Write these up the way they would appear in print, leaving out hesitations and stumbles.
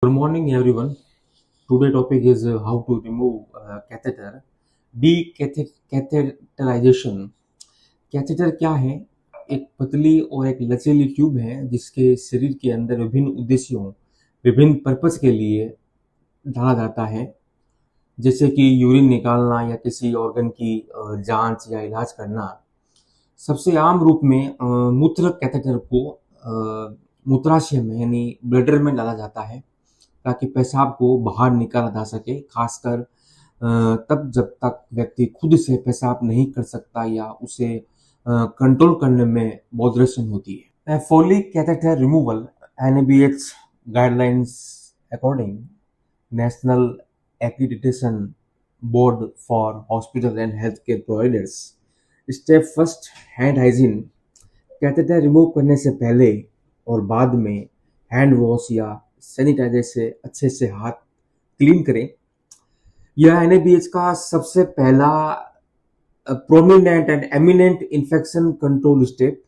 Good morning, everyone. Today topic is how to remove catheter. Decatheterization. Catheter क्या है? एक पतली और एक लचीली ट्यूब है जिसके शरीर के अंदर विभिन्न उद्देश्यों, विभिन्न पर्पस के लिए डाला जाता है, जैसे कि यूरिन निकालना या किसी ऑर्गन की जांच या इलाज करना। सबसे आम रूप में मूत्र कैथेटर को मूत्राशय में यानी ब्लडर में डाला जाता है ताकि पेशाब को बाहर निकाला जा सके, खासकर तब जब तक व्यक्ति खुद से पेशाब नहीं कर सकता या उसे कंट्रोल करने में बॉदरेशन होती है। Folic catheter removal NABH guidelines according national accreditation board for hospital and health care providers. Step first, hand hygiene. Catheter remove करने से पहले और बाद में हैंड वॉश या सैनिटाइजर से अच्छे से हाथ क्लीन करें। यह NABH का सबसे पहला prominent and eminent infection control step.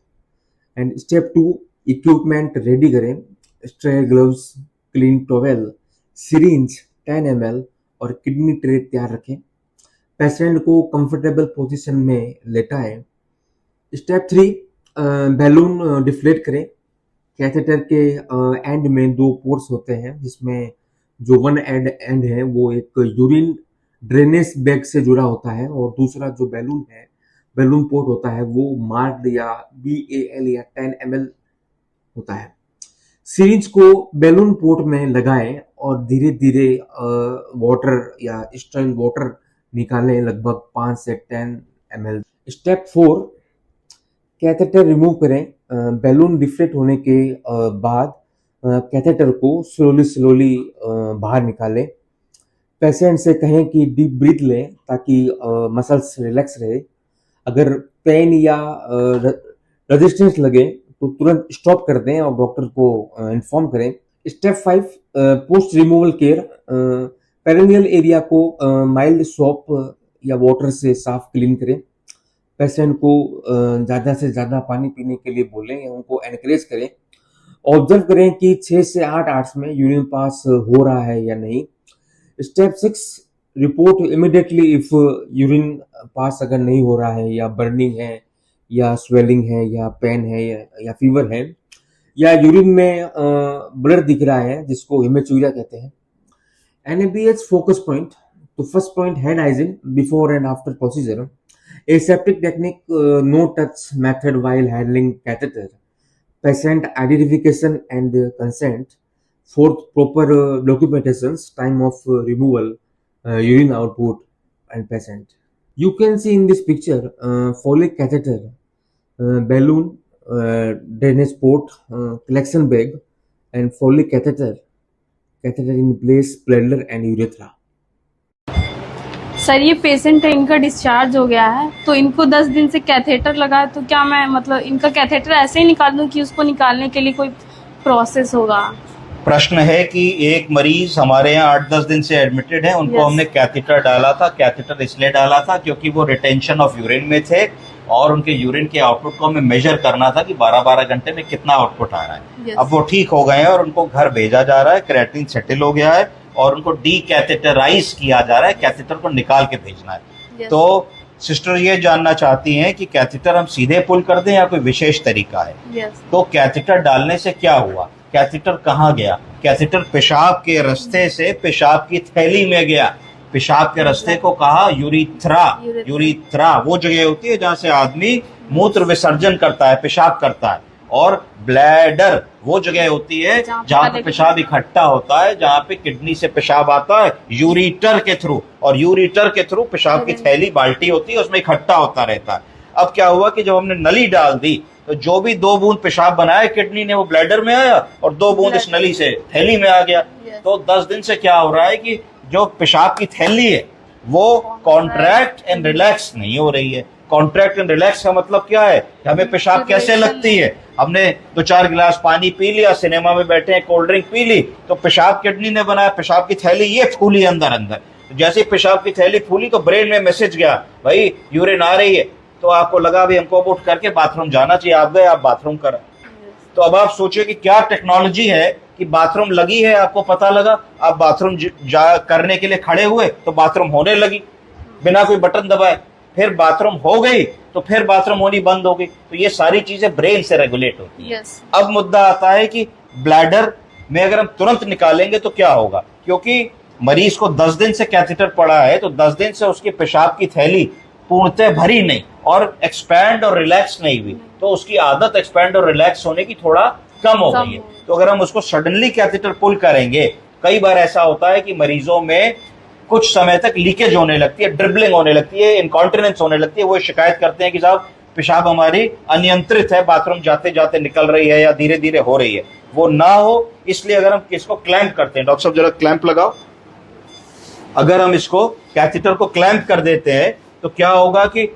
And step 2, equipment ready करें। Sterile gloves, clean towel, syringe 10 ml और किडनी ट्रे तैयार रखें। पेशेंट को कंफर्टेबल पोजीशन में लेटाएं। स्टेप 3, बैलून डिफ्लेट करें। कैथेटर के एंड में 2 पोर्ट्स होते हैं जिसमें जो वन एंड है वो एक यूरिन ड्रेनेज बैग से जुड़ा होता है और दूसरा जो बैलून पोर्ट होता है वो मार्क्ड या BAL या 10 ml होता है। सिरिंज को बैलून पोर्ट में लगाएं और धीरे धीरे वाटर या स्टेराइल वाटर निकालें, लगभग 5 से 10 ml। स्टेप 4, कैथेटर रिमूव करें। बैलून डिफ्लेट होने के बाद कैथेटर को स्लोली बाहर निकालें। पेशेंट से कहें कि डीप ब्रीथ लें ताकि मसल्स रिलैक्स रहे। अगर पेन या रेजिस्टेंस लगे तो तुरंत स्टॉप कर दें और डॉक्टर को इन्फॉर्म करें। Step 5, post removal care. Perineal area को माइल्ड सोप या वाटर से साफ क्लीन करें। पेशेंट को ज़्यादा से ज़्यादा पानी पीने के लिए बोलें या उनको एनकरेज करें। ऑब्जर्व करें कि 6 से 8 आवर्स में यूरिन पास हो रहा है या नहीं। Step 6, report immediately if urine pass अगर नहीं हो रहा है या बर्निंग है या स्वेलिंग है या पेन है या फीवर है या यूरिन में ब्लड दिख रहा है जिसको हेमेचूरिया कहते हैं। NABH focus point. तो first point, hand hygiene before and after procedure. Aseptic technique, no touch method while handling catheter. Patient identification and consent. Fourth, proper documentations, time of removal, urine output, and patient. You can see in this picture Foley catheter, balloon, drainage port, collection bag, and Foley catheter in place, bladder and urethra. Sir, ये patient है, इनका discharge हो गया है तो इनको 10 दिन से कैथेटर लगा है, तो क्या मैं मतलब इनका कैथेटर ऐसे ही निकाल दूं कि उसको निकालने के लिए कोई प्रोसेस होगा? प्रश्न है कि एक मरीज हमारे यहाँ 8-10 दिन से एडमिटेड है, उनको हमने कैथेटर डाला था। कैथेटर इसलिए डाला था क्योंकि वो रिटेंशन ऑफ यूरिन में थे और उनके यूरिन के आउटपुट को हमें मेजर करना था कि 12-12 घंटे में कितना आउटपुट आ रहा है। अब वो ठीक हो गए हैं और उनको घर भेजा जा रहा है, क्रेटिन सेटल हो गया है और उनको डीकैथेटराइज किया जा रहा है, कैथेटर को निकाल के भेजना है। तो सिस्टर ये जानना चाहती हैं कि कैथेटर हम सीधे पुल कर दें या कोई विशेष तरीका है? तो कैथेटर डालने से क्या हुआ, कैथेटर कहाँ गया? कैथेटर पेशाब के रास्ते से पेशाब की थैली में गया। पेशाब के रास्ते को कहा यूरिथ्रा। यूरिथ्रा वो जगह होती है जहाँ से आदमी मूत्र विसर्जन करता है, पेशाब करता है। और ब्लैडर वो जगह होती है जहाँ पे पेशाब इकट्ठा होता है, जहाँ पे किडनी से पेशाब आता है यूरिटर के थ्रू, और यूरिटर के थ्रू पेशाब की थैली बाल्टी होती है, उसमें इकट्ठा होता रहता है। अब क्या हुआ कि जब हमने नली डाल दी तो जो भी 2 बूंद पेशाब बनाया किडनी ने वो ब्लैडर में आया और 2 बूंद इस नली से थैली में आ गया। तो 10 दिन से क्या हो रहा है कि जो पेशाब की थैली है वो कॉन्ट्रैक्ट एंड रिलैक्स नहीं हो रही है। कॉन्ट्रैक्ट एंड रिलैक्स का मतलब क्या है? हमें पेशाब कैसे लगती है? हमने 2-4 गिलास पानी पी लिया, सिनेमा में बैठे हैं, कोल्ड ड्रिंक पी ली, तो पेशाब किडनी ने बनाया, पेशाब की थैली ये फूली अंदर। तो जैसे पेशाब की थैली फूली तो ब्रेन में मैसेज गया, भाई यूरिन आ रही है। तो आपको लगा भी हमको उठ करके बाथरूम जाना चाहिए, आप गए, आप बाथरूम करा। तो अब आप सोचिए कि क्या टेक्नोलॉजी है कि बाथरूम लगी है, आपको पता लगा, आप बाथरूम जा करने के लिए खड़े हुए तो बाथरूम होने लगी बिना कोई बटन दबाए, फिर बाथरूम हो गई तो फिर बाथरूम होनी बंद हो गई। तो ये सारी चीजें ब्रेन से रेगुलेट होती है। अब मुद्दा आता है कि ब्लैडर में अगर हम तुरंत निकालेंगे तो क्या होगा, क्योंकि मरीज को 10 दिन से कैथेटर पड़ा है तो 10 दिन से उसकी पेशाब की थैली पूर्णतः भरी नहीं और एक्सपैंड और रिलैक्स नहीं हुई, तो उसकी आदत एक्सपैंड और रिलैक्स होने की थोड़ा कम हो गई है। तो अगर हम उसको सडनली कैथेटर पुल करेंगे, कई बार ऐसा होता है कि मरीजों में कुछ समय तक लीकेज होने लगती है, ड्रिबलिंग होने लगती है, इनकॉन्टिनेंस होने लगती है, वो शिकायत करते हैं कि साहब पेशाब हमारी अनियंत्रित है, बाथरूम जाते जाते निकल रही है या धीरे धीरे हो रही है। वो ना हो इसलिए अगर हम इसको क्लैंप करते हैं, डॉक्टर साहब जरा क्लैंप लगाओ, अगर हम इसको कैथेटर को क्लैंप कर देते हैं तो क्या होगा कि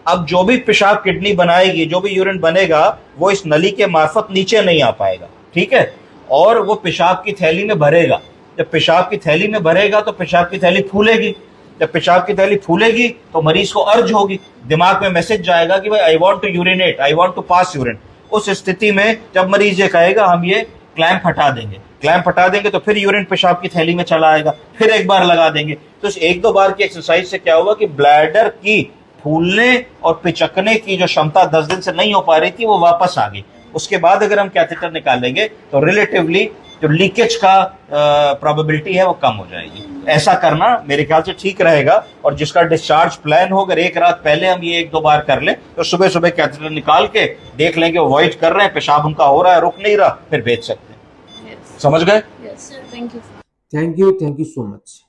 अब जो भी पेशाब किडनी बनाएगी, जो भी यूरिन बनेगा, वो इस नली के मार्फत नीचे नहीं आ पाएगा, ठीक है, और वो पेशाब की थैली में भरेगा। जब पेशाब की थैली में भरेगा तो पेशाब की थैली फूलेगी, जब पेशाब की थैली फूलेगी तो मरीज को अर्ज होगी, दिमाग में मैसेज जाएगा कि भाई I want to urinate, I want to pass urine. उस स्थिति में जब मरीज ये कहेगा हम ये क्लैंप हटा देंगे, क्लैंप हटा देंगे तो फिर यूरिन पेशाब की थैली में चला आएगा, फिर एक बार लगा देंगे। तो इस 1-2 बार की एक्सरसाइज से क्या होगा कि ब्लैडर की फूलने और पिचकने की जो क्षमता 10 दिन से नहीं हो पा रही थी वो वापस आ गई। उसके बाद अगर हम कैथेटर निकालेंगे तो रिलेटिवली जो लीकेज का प्रोबेबिलिटी है वो कम हो जाएगी। ऐसा करना मेरे ख्याल से ठीक रहेगा। और जिसका डिस्चार्ज प्लान हो, अगर एक रात पहले हम ये 1-2 बार कर लें तो सुबह सुबह कैथेटर निकाल के देख लेंगे वो वॉइड कर रहे हैं, पेशाब उनका हो रहा है, रुक नहीं रहा, फिर भेज सकते हैं। समझ गए? Yes, thank you. Thank you so much.